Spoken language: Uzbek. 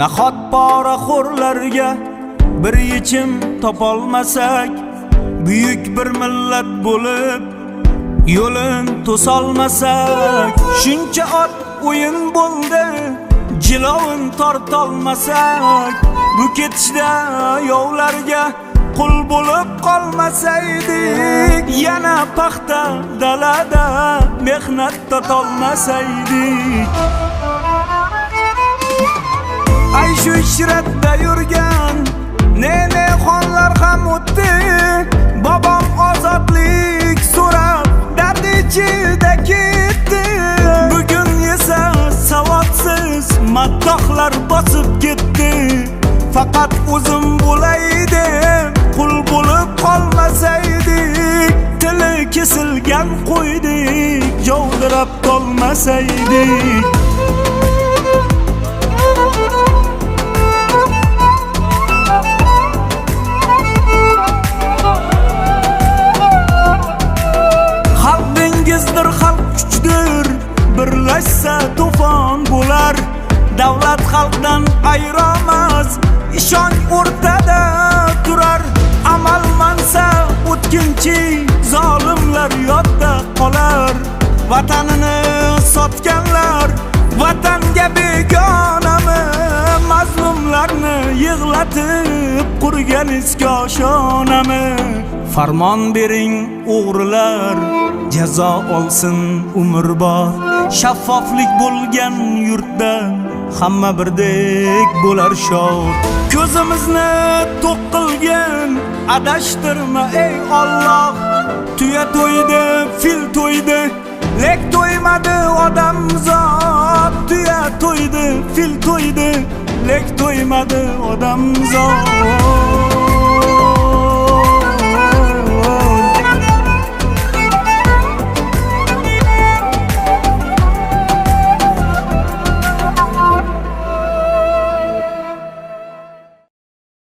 Nahot poraxo'rlarga bir yechim topolmasak, buyuk bir millat bo'lib yo'lin to'solmasak, shuncha ot o'yin bo'ldi, jilovin tortolmasak, bu ketishda yovlarga qul bo'lib qolmasaydik, yana paxta dalada mehnat totolmasaydik. Ay shu ishratda yurgan ne xonlar ham o'tdi, bobom ozodlik so'rab dard ichida ketdi. Bugun esa savodsiz maddohlar bosib ketdi. Faqat o'zim bo'lay deb qul bo'lib qolmasaydik, tili kesilgan qo'ydek jovdirab qolmasaydik. Xalq dengizdir, xalq kuchdir, birlashsa to'fon bo'lar. Davlat xalqdan ayromas, ishonch o'rtada turar. Amal mansa o'tkinchi zolimlar yodda qolar. Vatanini sotganlar vatanga begonami, mazlumlarni yig'latib qurgan eski oshonami. Farmon bering o'g'rilar, jazo olsin umrbod. Shaffoflik bo'lgan yurtda hamma birdek bo'lar shod. Ko'zimizni to'q qilgan adashtirma ey Alloh. Tuya to'ydi, fil to'ydi, lek to'ymadi odamzod. Tuya to'ydi, fil to'ydi, lek to'ymadi odamzod.